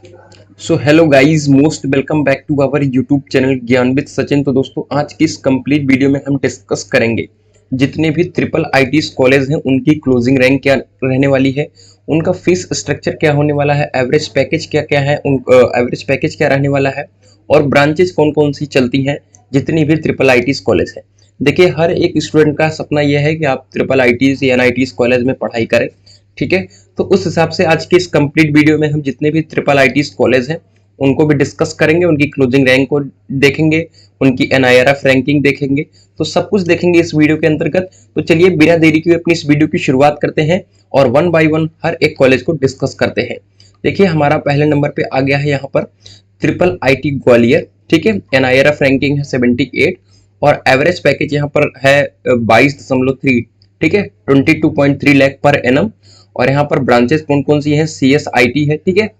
So hello guys, most welcome back to our YouTube channel Gyan with Sachin. तो दोस्तों, आज की इस कंप्लीट वीडियो में हम डिस्कस करेंगे जितने भी ट्रिपल आईटीज कॉलेज हैं उनकी क्लोजिंग रैंक क्या रहने वाली है, उनका फीस स्ट्रक्चर क्या होने वाला है, एवरेज पैकेज क्या क्या है, एवरेज पैकेज क्या रहने वाला है और ब्रांचेज कौन कौन सी चलती हैं जितनी भी ट्रिपल आईटीज कॉलेज है। देखिए, हर एक स्टूडेंट का सपना यह है कि आप ट्रिपल आईटीज या एनआईटीज कॉलेज में पढ़ाई करें। ठीक है, तो उस हिसाब से आज की इस कंप्लीट वीडियो में हम जितने भी ट्रिपल आईटीज कॉलेज हैं उनको भी डिस्कस करेंगे, उनकी क्लोजिंग रैंक को देखेंगे, उनकी एनआईआरएफ रैंकिंग देखेंगे, तो सब कुछ देखेंगे इस वीडियो के अंतर्गत। तो चलिए बिना देरी के अपनी इस वीडियो की शुरुआत करते हैं और वन बाय वन हर एक कॉलेज को डिस्कस करते हैं। देखिए, हमारा पहले नंबर पे आ गया है यहाँ पर ट्रिपल आईटी ग्वालियर। ठीक है, एनआईआरएफ रैंकिंग है 78 और एवरेज पैकेज यहाँ पर है 22.3। ठीक है, 22.3 लाख पर एनम। और यहाँ पर ब्रांचेस कौन कौन सी हैं, CSIT है। ठीक है,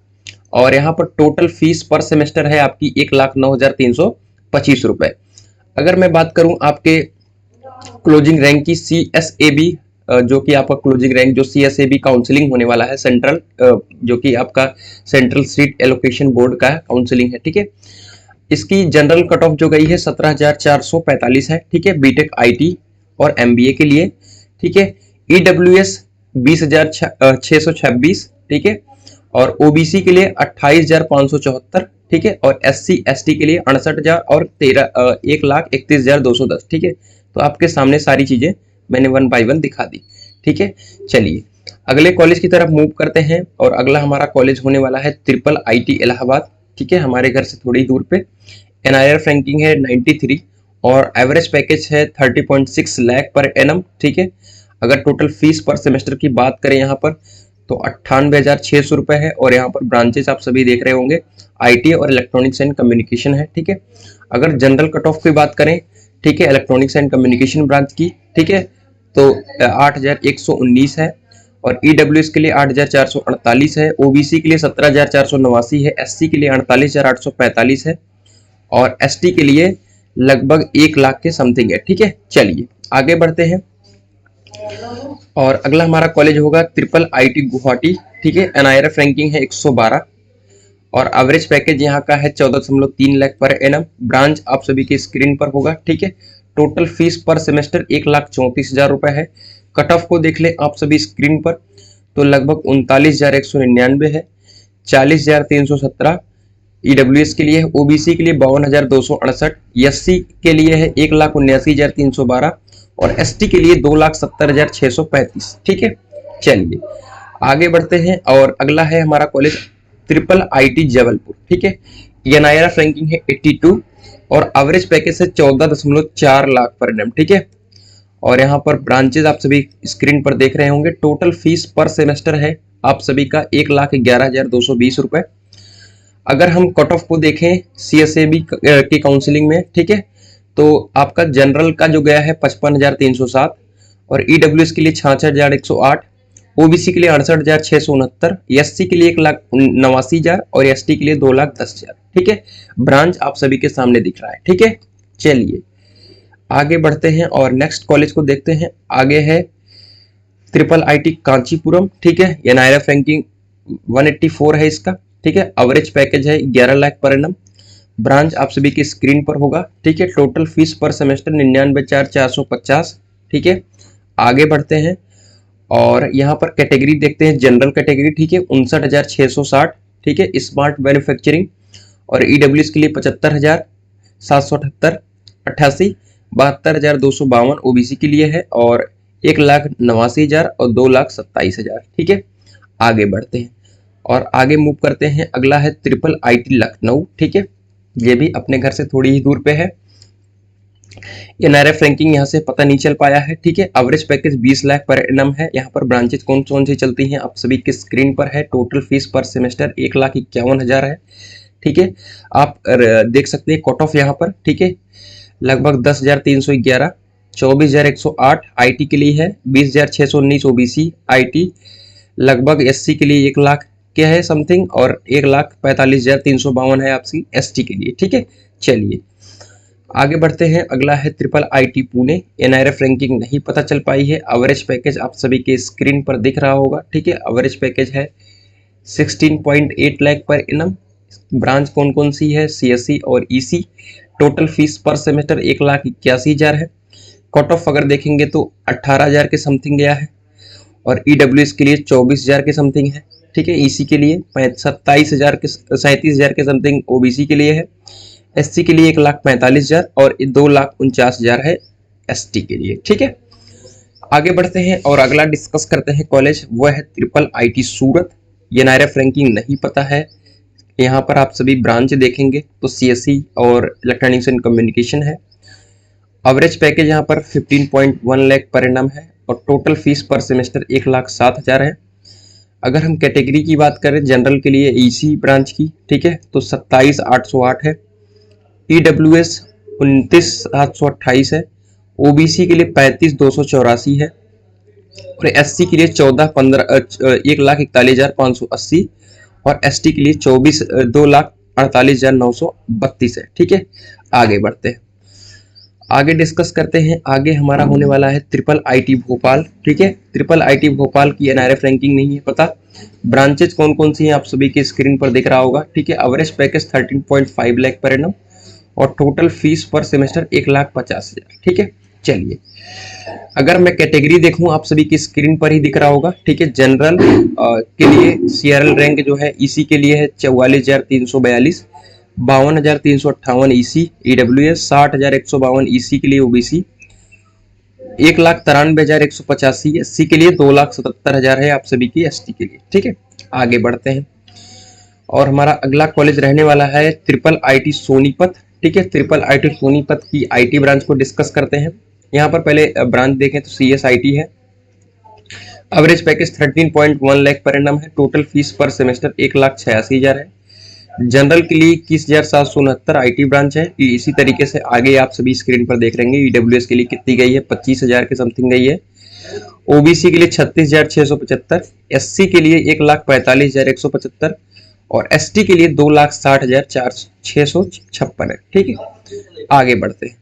और यहाँ पर टोटल फीस पर सेमेस्टर है आपकी 1,09,325 रुपए। अगर मैं बात करूं आपके क्लोजिंग रैंक की, CSAB जो कि आपका क्लोजिंग रैंक जो CSAB काउंसलिंग होने वाला है सेंट्रल, जो कि आपका सेंट्रल सीट एलोकेशन बोर्ड का काउंसलिंग है। ठीक है, इसकी जनरल कट ऑफ जो गई है 17,445 है। ठीक है, बीटेक IT और MBA के लिए। ठीक है, EWS 20,626। ठीक है, और OBC के लिए 28,574। ठीक है, और SC ST के लिए 68,000 और 1,31,210। ठीक है, तो आपके सामने सारी चीजें मैंने वन बाय वन दिखा दी। ठीक है, चलिए अगले कॉलेज की तरफ मूव करते हैं और अगला हमारा कॉलेज होने वाला है ट्रिपल आईटी इलाहाबाद। ठीक है, हमारे घर से थोड़ी दूर पे। एनआईआरएफ रैंकिंग है 93 और एवरेज पैकेज है 30.6 लाख पर एनम। ठीक है, अगर टोटल फीस पर सेमेस्टर की बात करें यहाँ पर तो 98,600 रुपए है। और यहाँ पर ब्रांचेस आप सभी देख रहे होंगे, IT और इलेक्ट्रॉनिक्स एंड कम्युनिकेशन है। ठीक है, अगर जनरल कट ऑफ की बात करें, ठीक है, इलेक्ट्रॉनिक्स एंड कम्युनिकेशन ब्रांच की, ठीक है, तो 8,119 है। और EWS के लिए 8,448 है, OBC के लिए 17,489 है, SC के लिए 48,845 है और ST के लिए लगभग 1 लाख के समथिंग है। ठीक है, चलिए आगे बढ़ते हैं और अगला हमारा कॉलेज होगा ट्रिपल आईटी गुवाहाटी। ठीक है, एनआईआरएफ रैंकिंग है 112 और एवरेज पैकेज यहाँ का है 14.3 लाख पर एनम। ब्रांच आप सभी की स्क्रीन पर होगा। ठीक है, टोटल फीस पर सेमेस्टर 1,34,000 रुपए है। कट ऑफ को देख ले आप सभी स्क्रीन पर, तो लगभग 39,199 है, 40,317 EWS के लिए है, OBC के लिए 52,268, SC के लिए है 1,79,312 और ST के लिए 2,70,635। ठीक है, चलिए आगे बढ़ते हैं और अगला है हमारा कॉलेज ट्रिपल आईटी जबलपुर। ठीक है, एनआईआरएफ रैंकिंग है 82 और एवरेज पैकेज है 14.4 लाख पर एनम। ठीक है, और यहाँ पर ब्रांचेज आप सभी स्क्रीन पर देख रहे होंगे। टोटल फीस पर सेमेस्टर है आप सभी का 1,11,220 रुपए। अगर हम कट ऑफ को देखें CSAB की काउंसलिंग में, ठीक है, तो आपका जनरल का जो गया है 55,307 और EWS के लिए 66,108, OBC के लिए 68,669, SC के लिए 1,89,000 और ST के लिए 2,10,000। ठीक है, ब्रांच आप सभी के सामने दिख रहा है। ठीक है, चलिए आगे बढ़ते हैं और नेक्स्ट कॉलेज को देखते हैं। आगे है ट्रिपल आईटी कांचीपुरम। ठीक है, एनआईआरएफ रैंकिंग 184 है इसका। ठीक है, एवरेज पैकेज है 11 लाख पर एनम। ब्रांच आप सभी की स्क्रीन पर होगा। ठीक है, टोटल फीस पर सेमेस्टर 99,450। ठीक है, आगे बढ़ते हैं और यहाँ पर कैटेगरी देखते हैं। जनरल कैटेगरी, ठीक है, 59,660। ठीक है, स्मार्ट मैन्युफैक्चरिंग और EWS के लिए 75,778, 72,252 OBC के लिए है और 1,89,000 और 2,27,000। ठीक है, आगे बढ़ते हैं और आगे मूव करते हैं। अगला है ट्रिपल आईटी लखनऊ। ठीक है, ये भी अपने घर से थोड़ी ही दूर पे है। एनआरएफ रैंकिंग यहाँ से पता नहीं चल पाया है। ठीक है, average package 20 lakh per annum है। यहाँ पर ब्रांचेज कौन कौन सी चलती हैं आप सभी की स्क्रीन पर है। टोटल फीस पर सेमेस्टर 1,51,000 है। ठीक है, आप देख सकते हैं कट ऑफ यहाँ पर। ठीक है, लगभग 10,311, 24,108 IT के लिए है, 20,619 OBC IT, लगभग SC के लिए 1 लाख के है समथिंग और 1,45,352 है आपसी ST के लिए। ठीक है, चलिए आगे बढ़ते हैं। अगला है triple IT Pune. NIRF ranking नहीं पता चल पाई है। एवरेज पैकेज आप सभी के स्क्रीन पर दिख रहा होगा। ठीक है, एवरेज पैकेज है 16.8 लाख पर एनम। ब्रांच कौन कौन सी है, सीएससी और ईसी। टोटल फीस पर सेमेस्टर 1,81,000 है। कट ऑफ अगर देखेंगे तो 18,000 के समथिंग गया है, और ईडब्ल्यूएस के लिए 24,000 के समथिंग है, ठीक है। ईसी के लिए 37,000 के समथिंग ओबीसी के लिए है। एससी के लिए 1,45,000 और 2,49,000 है एसटी के लिए, ठीक है। आगे बढ़ते हैं और अगला डिस्कस करते हैं कॉलेज, वह है ट्रिपल आईटी सूरत। ये नायरफ रैंकिंग नहीं पता है। यहाँ पर आप सभी ब्रांच देखेंगे तो सीएससी और इलेक्ट्रॉनिक्स एंड कम्युनिकेशन है। एवरेज पैकेज यहाँ पर 15.1 लाख पर एनम है, और टोटल फीस पर सेमेस्टर 1,07,000 है। अगर हम कैटेगरी की बात करें जनरल के लिए ईसी ब्रांच की, ठीक है, तो 27,808 है। ईडब्ल्यूएस 29,728 है। ओबीसी के लिए 35,284 है, और एससी के लिए 1,41,580 और एसटी के लिए 2,48,932 है, ठीक है। आगे बढ़ते हैं, आगे डिस्कस करते हैं। आगे हमारा होने वाला है ट्रिपल आईटी भोपाल, ठीक है। ट्रिपल आईटी भोपाल की एनआरएफ रैंकिंग नहीं है पता। ब्रांचेज कौन कौन सी हैं आप सभी के स्क्रीन पर दिख रहा होगा, ठीक है। Average package 13.5 lakh per annum, और टोटल फीस पर सेमेस्टर 1,50,000, ठीक है। चलिए, अगर मैं कैटेगरी देखूं आप सभी की स्क्रीन पर ही दिख रहा होगा, ठीक है। जनरल के लिए सीआरएल रैंक जो है ईसी के लिए है 44,342, 52,358 ईसी ईडब्ल्यूएस, 60,152 ईसी के लिए ओबीसी, 1,93,185 एससी के लिए, 2,77,000 है आप सभी की एसटी के लिए, ठीक है। आगे बढ़ते हैं, और हमारा अगला कॉलेज रहने वाला है ट्रिपल आईटी सोनीपत, ठीक है। ट्रिपल आईटी सोनीपत की आईटी ब्रांच को डिस्कस करते हैं। यहाँ पर पहले ब्रांच देखें तो सीएसआईटी है। Average package 13.1 lakh per annum है। टोटल फीस पर सेमेस्टर 1,86,000 है। जनरल के लिए 21,769 आईटी ब्रांच है। इसी तरीके से आगे आप सभी स्क्रीन पर देख रहेंगे। ईडब्ल्यूएस के लिए कितनी गई है, 25,000 के समथिंग गई है। ओबीसी के लिए 36,675, एससी के लिए 1,45,175 और एसटी के लिए 2,60,656 है, ठीक है। आगे बढ़ते हैं,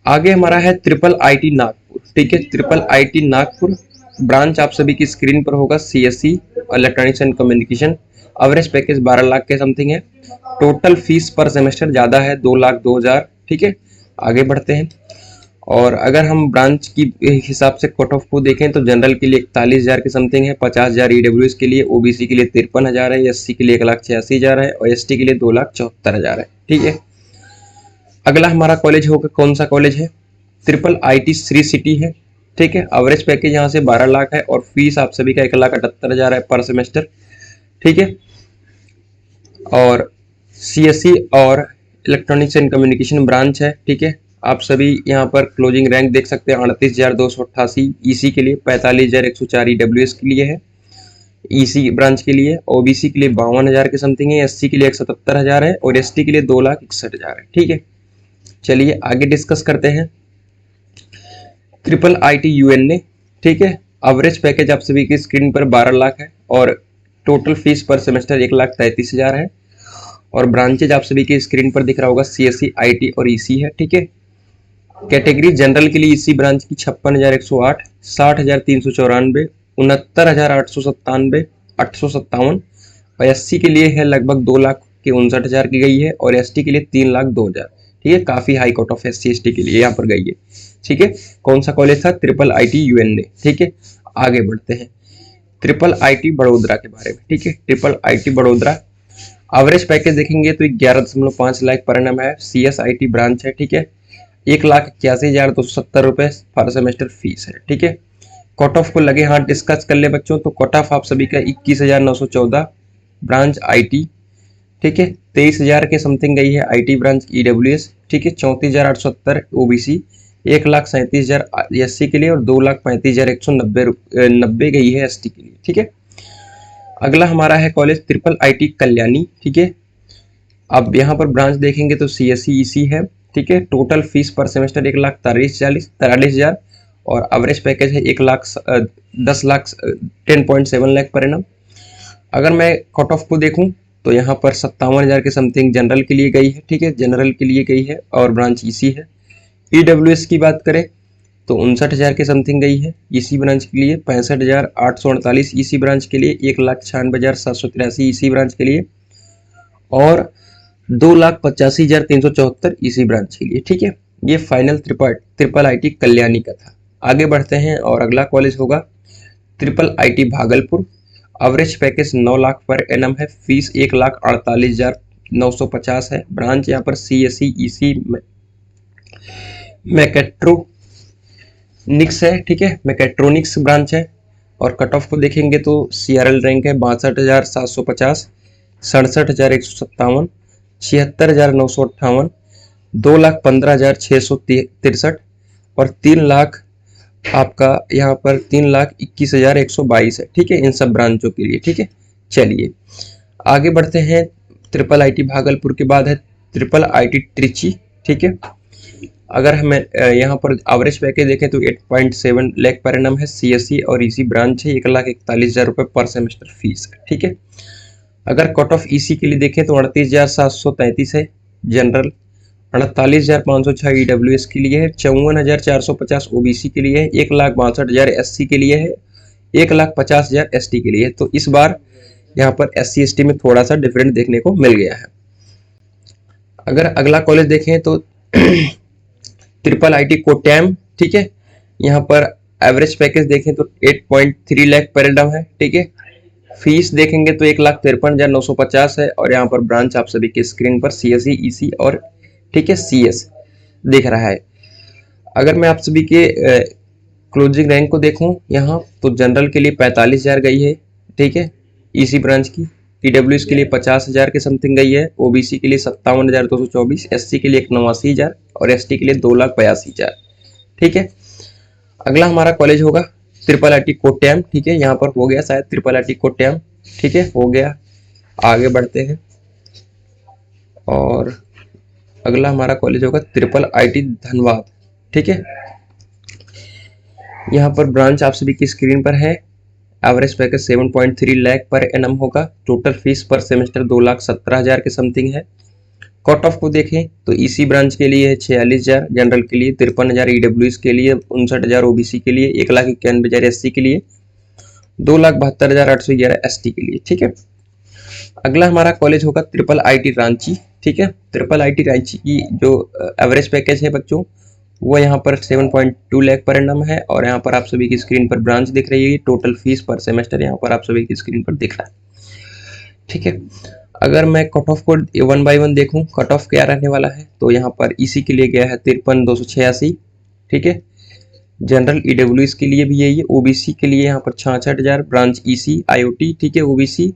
आगे हमारा है ट्रिपल आईटी नागपुर, ठीक है। ट्रिपल आईटी नागपुर ब्रांच आप सभी की स्क्रीन पर होगा, CSC electronics and communication. Average package 12 lakh के समथिंग है। टोटल फीस पर सेमेस्टर ज्यादा है 2,02,000, ठीक है। आगे बढ़ते हैं, और अगर हम ब्रांच की हिसाब से कट ऑफ को देखें तो जनरल के लिए 41,000 के समथिंग है, 50,000 ईडब्ल्यूएस के लिए, ओबीसी के लिए 53,000 है, एससी के लिए 1,86,000 है और एसटी के लिए 2,74,000 है, ठीक है। अगला हमारा कॉलेज होगा, कौन सा कॉलेज है, ट्रिपल आईटी श्री सिटी है, ठीक है। एवरेज पैकेज यहाँ से 12 लाख है, और फीस आप सभी का 1,78,000 है पर सेमेस्टर, ठीक है। और सीएससी और इलेक्ट्रॉनिक्स एंड कम्युनिकेशन ब्रांच है, ठीक है। आप सभी यहाँ पर क्लोजिंग रैंक देख सकते हैं, 38,288 ईसी के लिए, 45,104 ईडब्ल्यूएस के लिए है ईसी ब्रांच के लिए, ओबीसी के लिए 52,000 के समथिंग है, एससी के लिए 177,000 है और एसटी के लिए 2,61,000 है, ठीक है। चलिए आगे डिस्कस करते हैं ट्रिपल आईटी यूएनए, ठीक है। एवरेज पैकेज आप सभी की स्क्रीन पर 12 लाख है, और टोटल फीस पर सेमेस्टर 1,33,000 है, और ब्रांचेज आप सभी की स्क्रीन पर दिख रहा होगा, सीएससी, आईटी और ईसी है, ठीक है। कैटेगरी जनरल के लिए ईसी ब्रांच की 56,108, 60,394, 69,897, 857 और एससी के लिए है लगभग 2,59,000 की गई है, और एसटी के लिए 3,02,000, ठीक है। काफी high cut off SC ST के लिए यहाँ पर गई है, ठीक है। कौन सा कॉलेज था, ट्रिपल आईटी यूएनए, ठीक है। आगे बढ़ते हैं ट्रिपल आईटी बड़ोदरा के बारे में, ठीक है। Triple IT Vadodara average package देखेंगे तो 11.5 लाख पर एनम है। सीएसआईटी ब्रांच है, ठीक है। 1,81,270 रुपए पर सेमेस्टर फीस है, ठीक है। कट ऑफ को लगे हाथ डिस्कस कर ले बच्चों, तो कट ऑफ आप सभी का 21,914 ब्रांच आईटी, ठीक है। 23,000 के समथिंग गई है आईटी ब्रांच ईडब्ल्यूएस, ठीक है। 34,870 ओबीसी, 1,37,000 एससी के लिए और 2,35,190 गई है एसटी के लिए, ठीक है। अगला हमारा है कॉलेज ट्रिपल आईटी कल्याणी, ठीक है। अब यहाँ पर ब्रांच देखेंगे तो सीएससी ईसी है, ठीक है। टोटल फीस पर सेमेस्टर 1,43,000 और एवरेज पैकेज है 10.7 लाख पर एनम। अगर मैं कट ऑफ को देखूं तो यहाँ पर 57,000 के समथिंग जनरल के लिए गई है, ठीक है। जनरल के लिए गई है और ब्रांच ईसी है। ईडब्ल्यूएस की बात करें तो 59,000 के समथिंग गई है ईसी ब्रांच के लिए, 65,848 ईसी ब्रांच के लिए, 1,96,783 ईसी ब्रांच के लिए और 2,85,374 ईसी ब्रांच के लिए। ठीक है, ये फाइनल ट्रिपल आईटी कल्याणी का था। आगे बढ़ते हैं और अगला कॉलेज होगा triple IT Bhagalpur. Average package 9 lakh per annum है, फीस 1,48,950 है। ब्रांच यहाँ पर सीएसई ईसी मैकेट्रोनिक्स है। ठीक है, मैकेट्रोनिक्स ब्रांच है। और कट ऑफ को देखेंगे तो सीआरएल रैंक है 62,750, 67,157, 76,958, 2,15,663 और 3 लाख आपका यहाँ पर 3,21,122 है। ठीक है, इन सब ब्रांचों के लिए। ठीक है, चलिए आगे बढ़ते हैं। ट्रिपल आईटी भागलपुर के बाद है ट्रिपल आईटी ट्रिची। ठीक है, अगर हमें यहाँ पर एवरेज पैकेज देखें तो 8.7 लाख पर एनम है, सीएससी और ईसी ब्रांच है, 1,41,000 रुपये पर सेमेस्टर फीस है। ठीक है, अगर कट ऑफ ईसी के लिए देखें तो 38,733 है जनरल, 48,506 ईडब्ल्यूएस के लिए है, 54,450 ओबीसी के लिए है, 1,62,000 एससी के लिए है, 1,50,000 एसटी के लिए है। तो इस बार यहाँ पर एससी एसटी में थोड़ा सा डिफरेंट देखने को मिल गया है। अगर अगला कॉलेज देखें तो ट्रिपल आईटी कोट्याम। ठीक है, यहाँ पर एवरेज पैकेज देखें तो 8.3 लाख पर एनम है। ठीक है, फीस देखेंगे तो 1,53,950 है और यहाँ पर ब्रांच आप सभी के स्क्रीन पर सीएसई ईसी और ठीक है सीएस दिख रहा है। अगर मैं आप सभी के क्लोजिंग रैंक को देखूं यहाँ तो जनरल के लिए 45,000 गई है। ठीक है, ईसी ब्रांच की, ईडब्ल्यूएस के लिए 50,000 के समथिंग गई है, ओबीसी के लिए 57,224, एससी के लिए 81,000 और एसटी के लिए 2,82,000। ठीक है, अगला हमारा कॉलेज होगा ट्रिपल आईटी कोट्याम। ठीक है, यहाँ पर हो गया शायद ट्रिपल आईटी कोट्याम। ठीक है, हो गया। आगे बढ़ते हैं और अगला हमारा कॉलेज होगा ट्रिपल आईटी धनबाद। ठीक है, यहाँ पर ब्रांच आप सभी की स्क्रीन पर है। Average package 7.3 lakh per annum होगा। टोटल फीस पर सेमेस्टर 2,17,000 के समथिंग है। कट ऑफ को देखें तो ईसी ब्रांच के लिए है 46,000, जनरल के लिए 53,000, ईडब्ल्यूएस के लिए 59,000, ओबीसी के लिए 1,91,000, एससी के लिए 2,72,811 एसटी के लिए। ठीक है, अगला हमारा कॉलेज होगा ट्रिपल आईटी रांची। ठीक है, ट्रिपल आईटी रांची की जो एवरेज पैकेज है बच्चों वो यहाँ पर 7.2 लाख पर एनम है और यहाँ पर आप सभी की स्क्रीन पर ब्रांच दिख रही है। टोटल फीस पर सेमेस्टर यहाँ पर आप सभी की स्क्रीन पर दिख रहा है। ठीक है, अगर मैं कट ऑफ को 1 बाय 1 देखूं, कट ऑफ क्या रहने वाला है तो यहाँ पर ईसी के लिए गया है 53,286। ठीक है, जनरल ईडब्ल्यूएस के लिए भी यही है, ओबीसी के लिए यहाँ पर 66,000, ब्रांच ईसी आईओटी। ठीक है, ओबीसी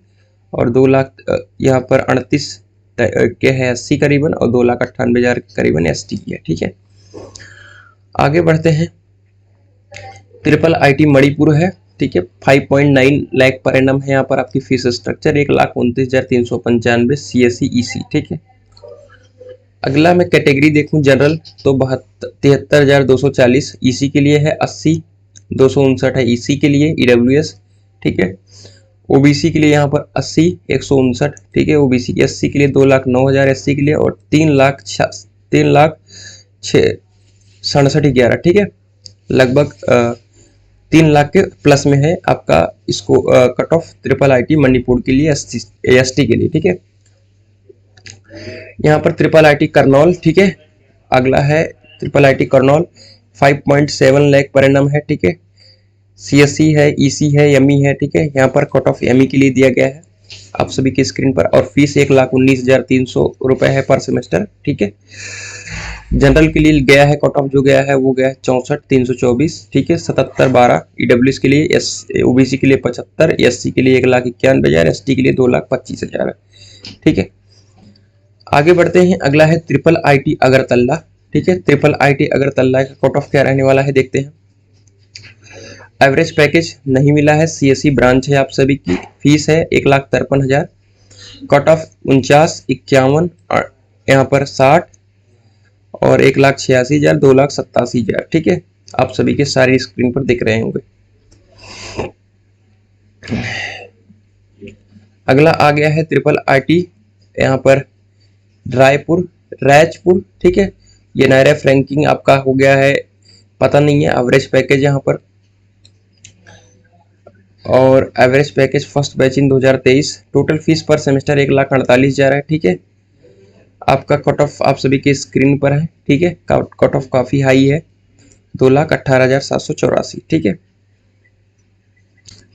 और 2 लाख यहाँ पर 38 के है एससी करीबन और 2,98,000 करीबन एसटी की है। ठीक है, आगे बढ़ते हैं। ट्रिपल आईटी मणिपुर है। ठीक है, 5.9 लाख पर एनम है यहाँ पर आपकी फीस स्ट्रक्चर, 1,29,395 सीएससी ईसी। ठीक है, अगला मैं कैटेगरी देखूं जनरल तो 73,240 ईसी के लिए है, 80,259 है ईसी के लिए ईडब्ल्यूएस। ठीक है, ओबीसी के लिए यहाँ पर 80,159। ठीक है, ओबीसी के एससी के लिए 2,09,000 एससी के लिए और 3,67,11। ठीक है, लगभग 3 लाख के प्लस में है आपका इसको cut off triple IT Manipur के लिए, एसटी के लिए। ठीक है, यहाँ पर ट्रिपल आईटी करनौल। ठीक है, अगला है triple IT Kurnool, 5.7 lakh per annum है। ठीक है, सीएससी है, ईसी है, एमई है। ठीक है, यहाँ पर कट ऑफ एमई के लिए दिया गया है आप सभी की स्क्रीन पर और फीस 1,19,300 रुपए है पर सेमेस्टर। ठीक है, जनरल के लिए गया है कट ऑफ जो गया है वो गया है 64,324। ठीक है, 77,12 ईडब्ल्यूएस के लिए, ओबीसी के लिए 75, एससी के लिए 1,91,000, एसटी के लिए 2,25,000। ठीक है, आगे बढ़ते हैं। अगला है ट्रिपल आईटी अगरतला। ठीक है, ट्रिपल आईटी अगरतला का कट ऑफ क्या रहने वाला है देखते हैं। एवरेज पैकेज नहीं मिला है, सीएससी ब्रांच है आप सभी की, फीस है 1,53,000, कट ऑफ 49, 51 और यहाँ पर 60 और 1,86,000, 2,87,000। ठीक है, आप सभी के सारी स्क्रीन पर दिख रहे होंगे। अगला आ गया है ट्रिपल आईटी यहाँ पर रायपुर। ठीक है, ये नायरा रैंकिंग आपका हो गया है पता नहीं है, एवरेज पैकेज यहाँ पर, और average package first batch in 2023। Total fees पर सेमेस्टर 1,48,000 है। ठीक है, आपका कट ऑफ आप सभी के स्क्रीन पर है। ठीक है, कट ऑफ काफ़ी हाई है, 2,18,784। ठीक है,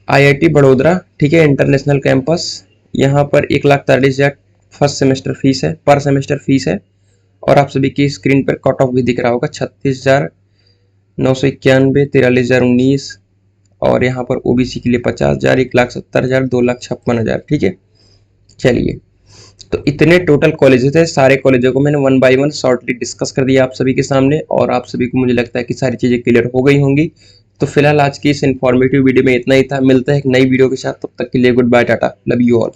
IIT बड़ोदरा, ठीक है, इंटरनेशनल कैंपस, यहाँ पर 1,40,000 फर्स्ट सेमेस्टर फीस है, पर सेमेस्टर फीस है। और आप सभी की स्क्रीन पर कट ऑफ भी दिख रहा होगा, 36,991, 43,019, और यहाँ पर OBC के लिए 50,000, 1,70,000, 2,56,000। ठीक है, चलिए, तो इतने टोटल कॉलेजेस थे। सारे कॉलेजों को मैंने one by one shortly discuss कर दिया आप सभी के सामने, और आप सभी को मुझे लगता है कि सारी चीज़ें क्लियर हो गई होंगी। तो फिलहाल आज की इस इन्फॉर्मेटिव वीडियो में इतना ही था। मिलते हैं एक नई वीडियो के साथ, तब तक के लिए good bye, tata, love you all.